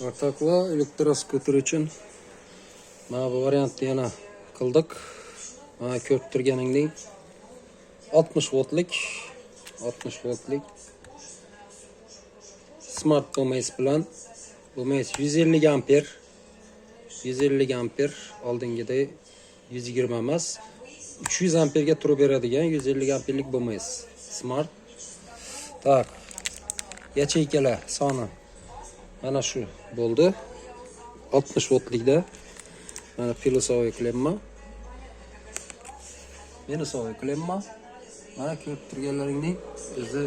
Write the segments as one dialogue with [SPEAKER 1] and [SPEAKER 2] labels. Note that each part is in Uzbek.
[SPEAKER 1] Atakla elektroskuter uchun mana bu variantni yana qildik. Mana ko'rib turganingdek 60 voltlik smart BMS bilan BMS 150 amper 150 amper oldingida 120 emas 300 amperga turib beradigan 150 amperlik BMS smart. Tak. Yacheykalar soni mana shu bo'ldi. 60 voltlikda mana filosofiy klemma. Filosofiy klemma. Mana ko'rib turganlaringdek o'zi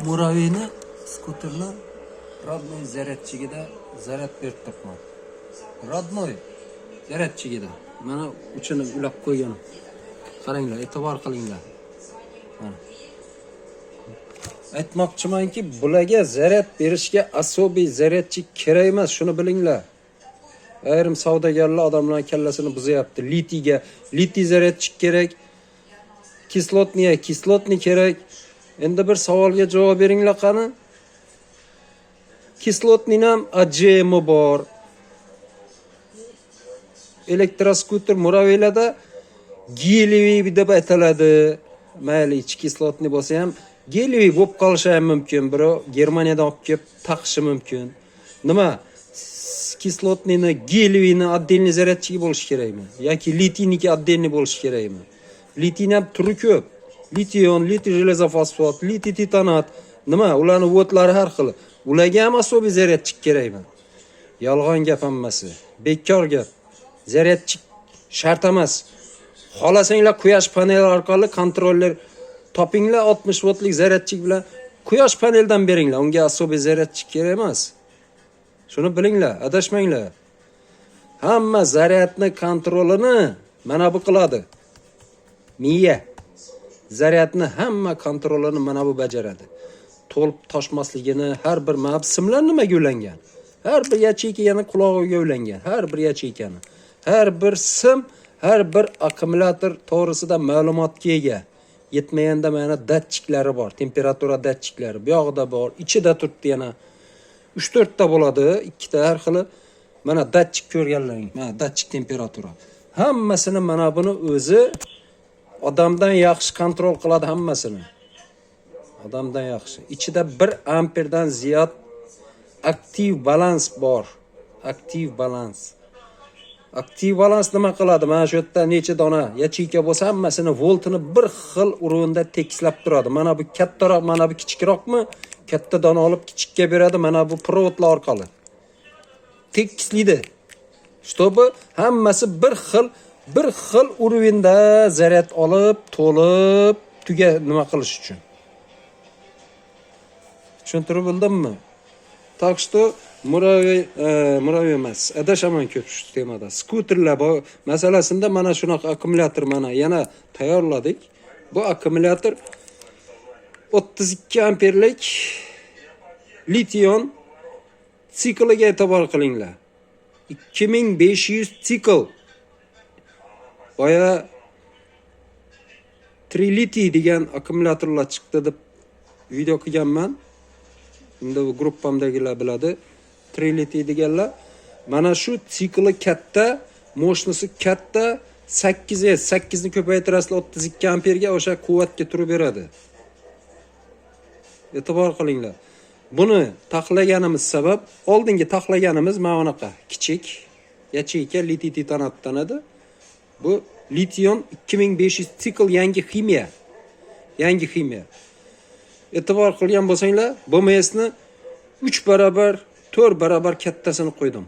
[SPEAKER 1] muravini skuterni родной zaryadchigida zaryad berib turibman. Родной zaryadchigida. Mana uchini ulab qo'ygan. Qaranglar, e'tibor qilinglar. Mana aytmoqchimanki, bularga zaryad berishga asobiy zaryadchi kerak emas, shuni bilinglar. Ayrim savdogarlar odamlar kallasini buzyapti. Litiy zaryadchi kerak, kislotniy kerak. Endi bir savolga javob beringlar qani. Kislotniy ham AJM bor. Elektroskuter muraviylarda geliy deb aytiladi. Mayli, ichki kislotniy bo'lsa ham geliy bo'lib qolishi ham mumkin. Biro Germaniyadan olib kelib taqishi mumkin. Nima? Kislotniyni, geliyni отдельный zaryadchiga bo'lishi kerakmi? Yoki litiyniki отдельный bo'lishi kerakmi? Litiyning ham turi ko'p. Litiyon, litiy железофосфат, litiy titanat. Nima? Ularning voltlari har xil. Ularga ham asobiy zaryadchi kerakmi? Yolg'on gap hammasi. Bekor gap. Zaryadchi shart emas. Xohlasanglar quyosh paneli orqali kontroller topinglar, 60 voltlik zaryadchi bilan quyosh paneldan beringlar. Unga asobiy zaryadchi kerak emas. Shuni bilinglar, adashmanglar. Hamma zaryadni kontrolini mana bu qiladi. Miya. Zaryadni hamma kontrolini mana bu bajaradi. To'lib toshmasligini har bir simlar nimaga ulangan? Har bir yacheyka yana qulog'iga ulangan. Har bir yacheykani. Har bir sim, har bir akkumulyator to'g'risida ma'lumotga ega. Yetmaganda mana datchiklari bor, temperatura datchiklari. Bu yoqda bor, ichida turibdi yana 3-4 ta bo'ladi, ikkita har xili. Mana datchik ko'rganlaring, mana datchik temperatura. Hammasini mana buni o'zi odamdan yaxshi kontrol qiladi hammasini. Odamdan yaxshi. Ichida 1 amperdan ziyod aktiv balans bor. Aktiv balans nima qiladi? Mana shu yerda necha dona yacheyka bo'lsa, hammasini voltini bir xil urinda tekislab turadi. Mana bu kattaroq, mana bu kichikroqmi? Katta dona olib kichikka beradi, mana bu provodlar orqali. Tekislaydi. Чтобы hammasi bir xil urinda zaryad olib, to'lib, tuga nima qilish uchun. Tushuntirib bildimmi? Так что muraviy emas. Adashaman ko'p shu temada. Skuterlar masalasida mana shunaqa akkumulyator mana yana tayyorladik. Bu akkumulyator 32 amperlik litiyon sikliga e'tibor qilinglar. 2500 sikl. Boya trilitiy degan akkumulyatorlar chiqdi deb video qilganman. Unda bu gruppamdagilar biladi. Trilitiy deganlar mana shu sikli katta, moshnisi katta, 8ni ko'paytirasizlar 32 amperga o'sha quvvatga turib beradi. E'tibor qilinglar. Buni taxlaganimiz sabab, oldingi taxlaganimiz mana bunaqa kichik yacheyka litiy titanatdan edi. Bu litiyon 2500 sikl yangi ximiya. E'tibor qilgan bo'lsanglar, BMSni 3 barobar, 4 barobar kattasini qo'ydim.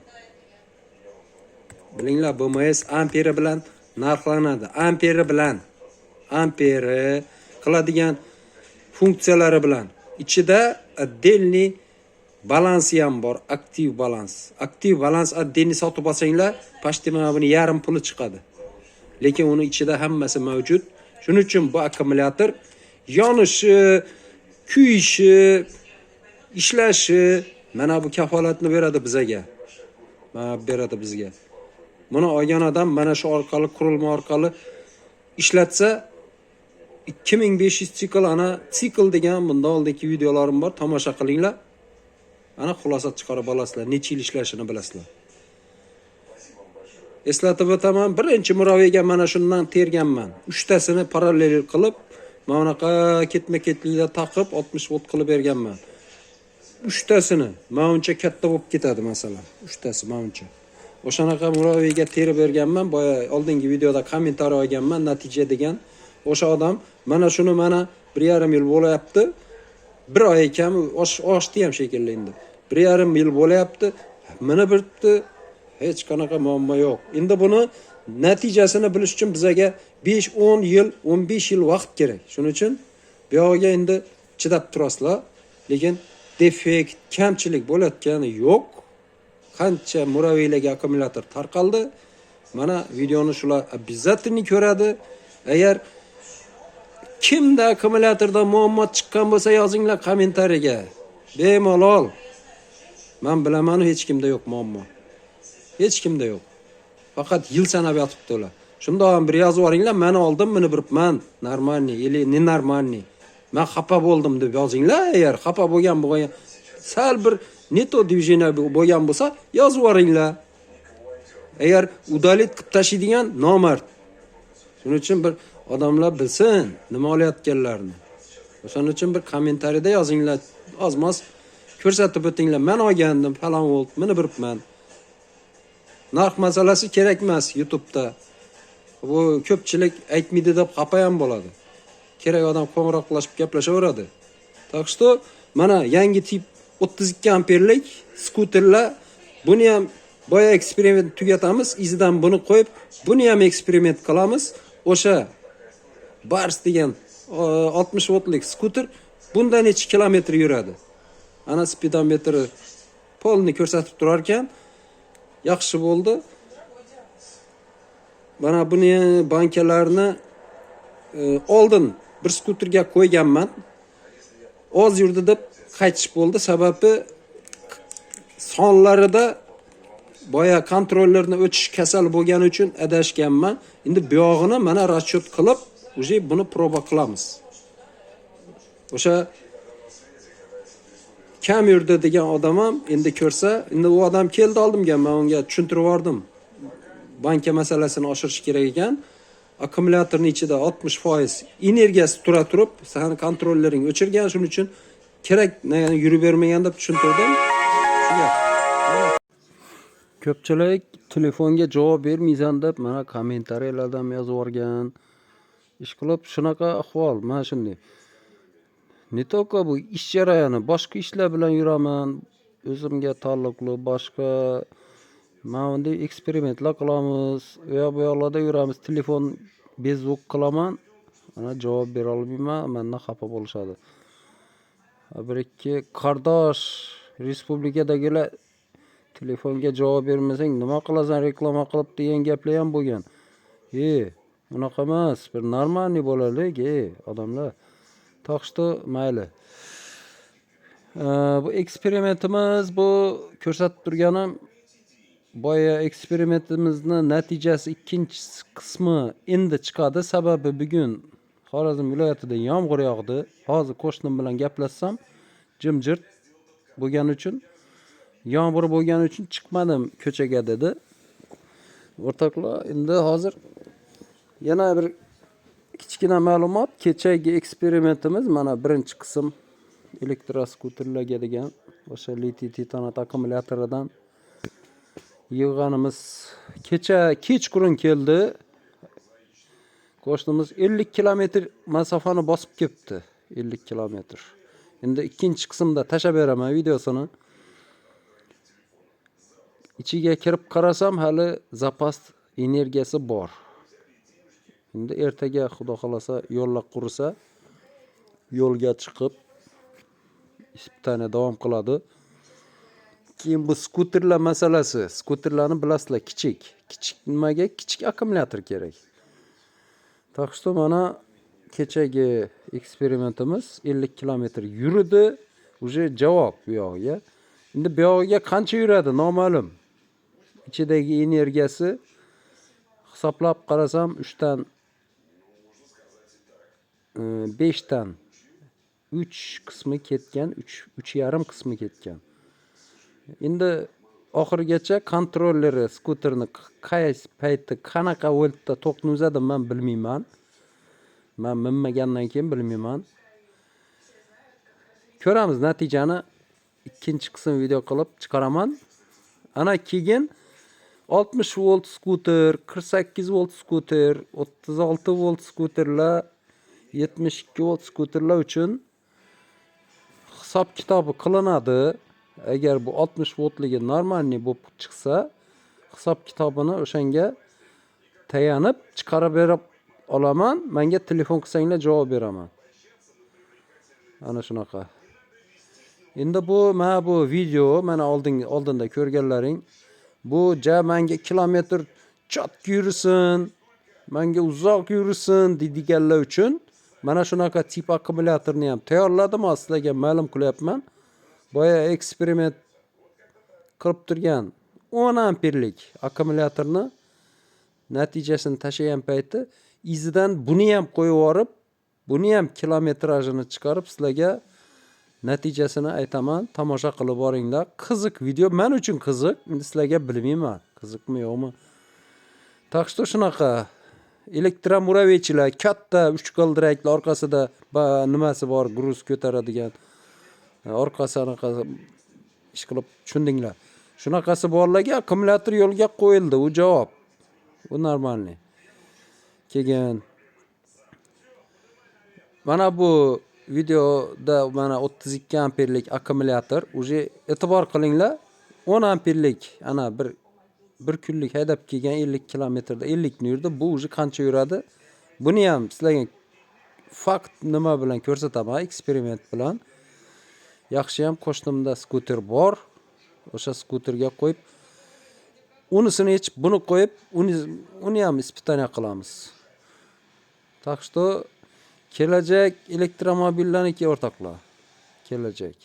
[SPEAKER 1] Bilinglar, BMS amperi bilan narxlanadi. Amperi qiladigan funksiyalari bilan. Ichida отдельный balansi ham bor, aktiv balans. Aktiv balans отдельный sotib olsanglar, почти mana buni yarim puli chiqadi. Lekin uni ichida hammasi mavjud. Shuning uchun bu akkumulyator yonishi, kuyishi, ishlashi mana bu kafolatni beradi bizga. Buni olgan odam mana shu orqali qurilma orqali ishlatsa 2500 sikl ana sikl degan bundan oldingi videolarim bor, tomosha qilinglar. Ana xulosa chiqarib olasizlar, necha yil ishlashini bilasizlar. Eslatib o'taman, birinchi muraviyga mana shundan terganman. 3 tasini parallel qilib, mana bunaqa ketma-ketlikda taqib 60 volt qilib berganman. 3 tasini mana uncha katta bo'lib ketadi masalan. 3 tasi mana uncha. O'shanaqa muraviyga terib berganman. Boya oldingi videoda kommentariy olganman, natija degan. O'sha odam mana shuni mana 1,5 yil bo'layapti. 1 oy ekan, oshdi ham shekilli endi. 1,5 yil bo'layapti. Mana biribdi. Hech qanaqa muammo yo'q. Endi buni natijasini bilish uchun bizga 5, 10 yil, 15 yil vaqt kerak. Shuning uchun bu yerga endi chidab turasizlar. Lekin defekt, kamchilik bo'layotgani yo'q. Qancha muraviylarga akkumulyator tarqaldi. Mana videoni shular обязательно ko'radi. Agar kimda akkumulyatorda muammo chiqqan bo'lsa yozinglar kommentariyaga. Bemalol. Men bilaman, hech kimda yo'q muammo. Hech kimda yo'q. Faqat yil sanab yotibdi ular. Shunda ham bir yozib yuboringlar, meni oldim, meni biribman, normalniy, или не нормальный. Men xafa bo'ldim deb yozinglar. Agar xafa bo'lgan sal bir не то движение bo'lgan bo'lsa, yozib yuboringlar. Agar udalit qilib tashlaydigan nomard. Shuning uchun bir odamlar bilsin nima olayotganlarini. O'shaning uchun bir kommentariyada yozinglar. Ozmos ko'rsatib o'tinglar. Men olgandim, falon volt, meni biribman. Narx masalasi kerak emas YouTube'da. Bu ko'pchilik aytmaydi deb xafa ham bo'ladi. Kerak odam qo'ng'iroq qilib gaplashaveradi. Так что mana yangi tip 32 amperlik skuterlar, buni ham boya eksperiment tugatamiz, izidan buni qo'yib, buni ham eksperiment qilamiz. O'sha Bars degan 60 voltlik skuter bundan necha kilometr yuradi. Ana speedometri polni ko'rsatib turar ekan. Yaxshi bo'ldi. Mana buni bankalarni oldin bir skuterga qo'yganman. Oz yurdi deb qaytish bo'ldi. Sababi sonlarida boya kontrollerni o'tish kasal bo'lgani uchun adashganman. Endi bu yog'ini mana расчет qilib, уже buni proba qilamiz. O'sha kam yurdi degan odam ham endi ko'rsa, endi u odam keldi oldimga, men unga tushuntirib yubordim. Banka masalasini oshirish kerak ekan. Akkumulyatorning ichida 60% energiyasi tura turib, seni kontrollering o'chirgan, shuning uchun kerak, ya'ni yurib bermagan deb tushuntirdim. Ko'pchilik telefonga javob bermaysan deb mana kommentariyalardan yozib yuborgan. Ish qilib shunaqa ahvol, mana shunday. Ne только bu ish jarayoni, boshqa ishlar bilan yuraman. O'zimga taalluqli boshqa mana bunday eksperimentlar qilamiz. U yoqlarda yuramiz, telefon bezvuk qilaman. Mana javob bera olmayman, mendan xafa bo'lishadi. Bir ikki qardosh respublikadagilar telefonga javob bermasang nima qilasan, reklama qilib degan gaplar ham bo'lgan. Unaqa emas, bir normalniy bo'laylik, odamlar. Так что mayli. Bu eksperimentimiz, bu ko'rsatib turganim boya eksperimentimizni natijasi ikkinchi qismi endi chiqadi. Sababi bugun Xorazm viloyatida yomg'ir yog'di. Hozir qo'shnim bilan gaplashsam, jimjirt bo'lgani uchun, yomg'ir bo'lgani uchun chiqmadim ko'chaga dedi. O'rtoqlar, endi hozir yana bir kichkina ma'lumot. Kechagi eksperimentimiz mana birinchi qism elektroskuterlarga degan o'sha litiy titanat akkumulyatoridan yig'ganimiz kechqurun keldi. Qo'shnimiz 50 kilometr masofani bosib ketdi. 50 kilometr. Endi ikkinchi qismda tashab beraman videosini. Ichiga kirib qarasam, hali zapas energiyasi bor. Endi ertaga xudo xolasa yo'llar qursa, yo'lga chiqib isbitani davom qiladi. Keyin bu skuterlar masalasi. Skuterlarni bilasizlar, kichik. Kichik nimaga? Kichik akkumulyator kerak. Так что mana kechagi eksperimentimiz 50 kilometr yurdi. Уже javob bu yoqga. Endi bu yoqga qancha yuradi noma'lum. Ichidagi energiyasi hisoblab qarasam 3 dan 5 dan 3 qismi ketgan, 3,5 qismi ketgan. Endi oxirigacha kontrolleri skuterni qaysi payti qanaqa voltda to'qni uzadim men bilmayman. Men minmagandan keyin bilmayman. Ko'ramiz natijani ikkinchi qism video qilib chiqaraman. Ana keyin 60 volt skuter, 48 volt skuter, 36 volt skuterlar, 72 volt skuterlar uchun hisob kitobi qilinadi. Agar bu 60 voltligi normalniy bo'lib chiqsa, hisob kitobini o'shanga tayanib chiqarib berib olaman. Menga telefon qilsanglar javob beraman. Ana shunaqa. Endi bu video mana oldinda ko'rganlaring bu menga kilometr chatga yursin, menga uzoq yursin deydiganlar uchun mana shunaqa tip akkumulyatorni ham tayyorladim, sizlarga ma'lum qilyapman. Boya eksperiment qilib turgan 10 amperlik akkumulyatorni natijasini tashlagan payti izidan buni ham qo'yib yorib, buni ham kilometrajini chiqarib sizlarga natijasini aytaman. Tomosha qilib boringlar. Qiziq video, men uchun qiziq. Endi sizlarga bilmayman, qiziqmi yo'qmi. Так что shunaqa elektromuraveychilar, katta 3 g'ildirakli orqasida nimasi bor, gruz ko'taradigan. Orqasi anaqa ish qilib tushundinglar. Shunaqasi borlarga akkumulyator yo'lga qo'yildi, u javob. U normalniy. Keyin mana bu videoda mana 32 amperlik akkumulyator, uje e'tibor qilinglar. 10 amperlik ana bir kunlik haydab kelgan 50 kilometrda 50 ni yurdi. Bu uje qancha yuradi? Buni ham sizlarga fakt nima bilan ko'rsataman, eksperiment bilan. Yaxshi ham qo'shnimda skuter bor. O'sha skuterga qo'yib, unisini yechib, buni qo'yib, uni ham испытание qilamiz. Так что kelajak elektromobillarniki o'rtoqlar. Kelajak.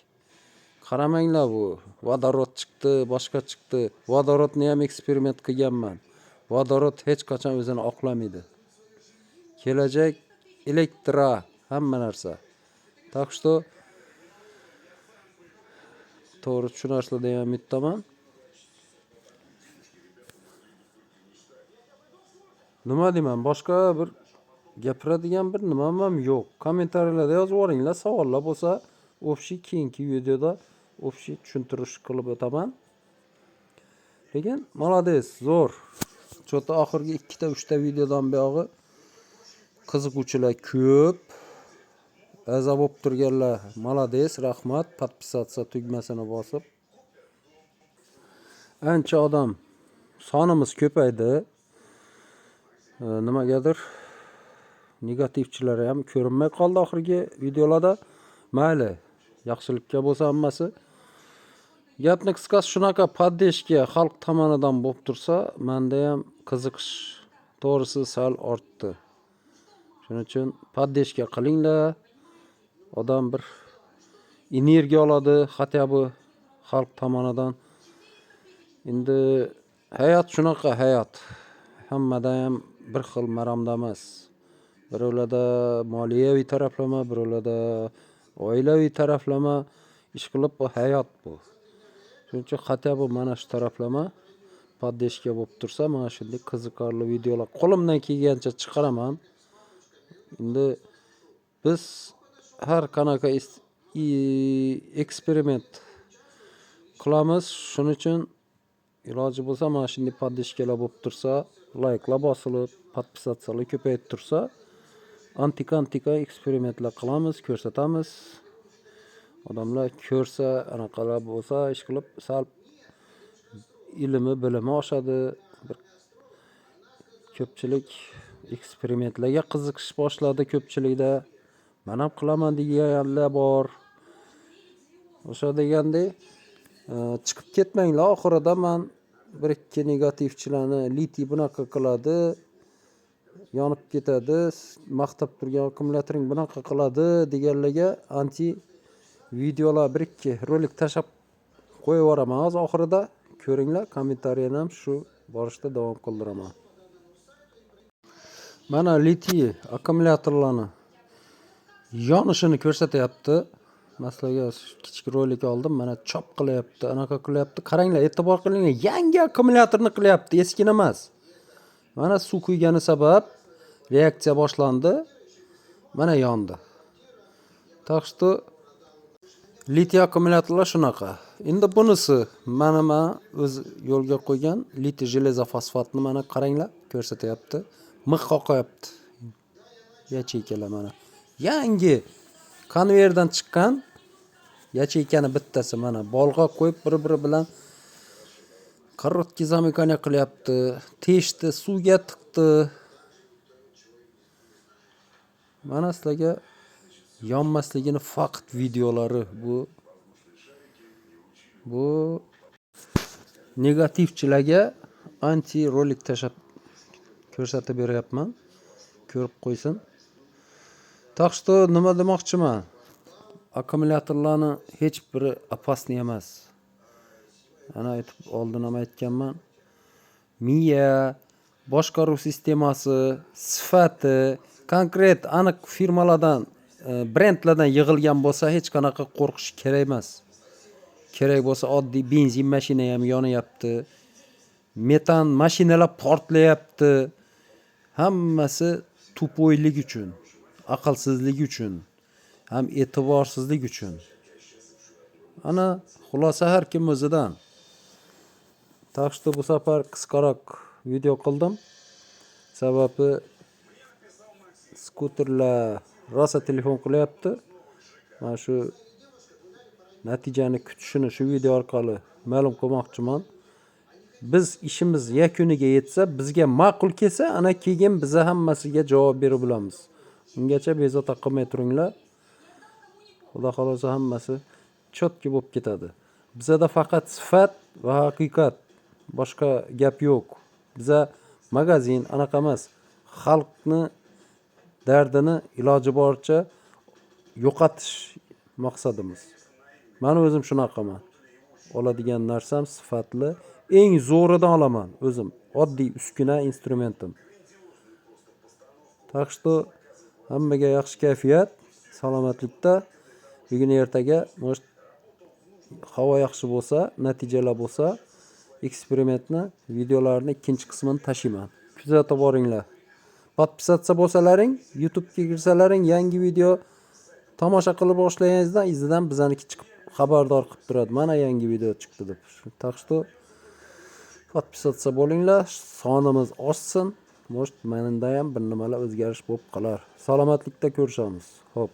[SPEAKER 1] Qaramanglar bu. Vodorod chiqdi, boshqa chiqdi. Vodorodni ham eksperiment qilganman. Vodorod hech qachon o'zini oqlamaydi. Kelajak elektro hamma narsa. Так что to'g'ri tushunasizlar degan umiddaman. Nima deyman? Boshqa bir gapiradigan bir nimam ham yo'q. Kommentariyalarda yozib yuboringlar, savollar bo'lsa, общий keyingi videoda общий tushuntirish qilib o'taman. Lekin молодец, zo'r. Cho'ta oxirgi 2 ta 3 ta videodan buyog'i qiziquvchilar ko'p. Aza bo'lib turganlar, молодец, rahmat. Podpisatsiya tugmasini bosib. Ancha odam sonimiz ko'paydi. Nimagadir negativchilar ham ko'rinmay qoldi oxirgi videolarda. Mayli, yaxshilikka bo'lsa hammasi. Gapni qisqasi shunaqa poddeshka xalq tomonidan bo'lib tursa, menda ham qiziqish to'g'risi sal ortdi. Shuning uchun poddeshka qilinglar. Odam bir energiya oladi, hatto bu xalq tomonidan. Endi hayot shunaqa hayot. Hammada ham bir xil maramda emas. Birovlarda moliyaviy taraflama, birovlarda oilaviy taraflama ish qilib bu hayot bu. Shuning uchun hatto bu mana shu taraflama poddeshka bo'lib tursa, mana shunday qiziqarli videolar qo'limdan kelgancha chiqaraman. Endi biz har qanaqa eksperiment qilamiz. Shuning uchun iloji bo'lsa mana shunday poddeshkalar bo'lib tursa, layklar bosilib, podpisatsiyalar ko'payib tursa, antika eksperimentlar qilamiz, ko'rsatamiz. Odamlar ko'rsa, anaqalar bo'lsa, ish qilib sal ilmi, bilimi oshadi. Bir ko'pchilik eksperimentlarga qiziqish boshladi ko'pchilikda. Men ham qilaman deganlar bor. O'sha degandek, chiqib ketmanglar. Oxirida men bir ikki negativchilarni litiy bunaqa qiladi, yonib ketadi, maqtab turgan akkumulyatorning bunaqa qiladi deganlarga anti videolar bir ikki rolik tashab qo'yib yuboraman. Hozir oxirida ko'ringlar, kommentariyani ham shu borishda davom qildiraman. Mana litiy akkumulyatorlarni yonishini ko'rsatyapti. Maslaga kichik rolik oldim. Mana chop qilyapti, anaqa qilyapti. Qaranglar, e'tibor qilinglar. Yangi akkumulyatorni qilyapti, eskini emas. Mana suv quygani sabab reaksiya boshlandi. Mana yondi. Так что litiy akkumulyatorlar shunaqa. Endi bunisi mana o'z yo'lga qo'ygan litiy jelezofosfatni mana qaranglar, ko'rsatyapti. Mix qoqyapti. Yacheykalar mana. Yangi konveyerdan chiqqan yacheykani bittasi mana bolg'a qo'yib bir-biri bilan korotkий zamykание qilyapti. Teshdi, suvga tiqdi. Mana sizlarga yonmasligini faqat videolari bu negativchilarga anti rolik tashab ko'rsatib beryapman. Ko'rib qo'ysin. Так что nima demoqchiman? Akkumulyatorlarni hech biri opasniy emas. Ana aytib oldin ham aytganman. Miya, boshqaruv sistemasi, sifati konkret aniq firmalardan, brendlardan yig'ilgan bo'lsa hech qanaqa qo'rqish kerak emas. Kerak bo'lsa oddiy benzin mashina ham yonyapti. Metan mashinalar portlayapti. Hammasi tupoylik uchun, aqlsizlik uchun, ham e'tiborsizlik uchun. Ana xulosa har kim o'zidan. Так что bu safar qisqaroq video qildim. Sababi skuterlar rosa telefon qilyapti. Mana shu natijani kutishini shu video orqali ma'lum qilmoqchiman. Biz ishimiz yakuniga yetsa, bizga ma'qul kelsa, ana keyin biz hammasiga javob berib olamiz. Ungacha bezovta qilmay turinglar. Xudo xolosa hammasi chotki bo'lib ketadi. Bizda faqat sifat va haqiqat, boshqa gap yo'q. Biza magazin anaqa emas. Xalqni dardini iloji boricha yo'qotish maqsadimiz. Men o'zim shunaqaman. Oladigan narsam sifatli, eng zo'ridan olaman o'zim. Oddiy uskuna instrumentim. Так что hammaga yaxshi kayfiyat, salomatlikda. Bugun ertaga havo yaxshi bo'lsa, natijalar bo'lsa, eksperimentni videolarini ikkinchi qismini tashiyman. Kuzatib boringlar. Podpisatsiya bo'lsalaring, YouTube'ga kirsalaring, yangi video tomosha qilib boshlaganingizdan izidan bizaniki chiqib xabardor qilib turadi. Mana yangi video chiqdi deb. Так что podpisatsiya bo'linglar, sonimiz oshsin. Menda ham bir nimalar o'zgarish bo'lib qolar. Salomatlikda ko'rishamiz. Xo'p.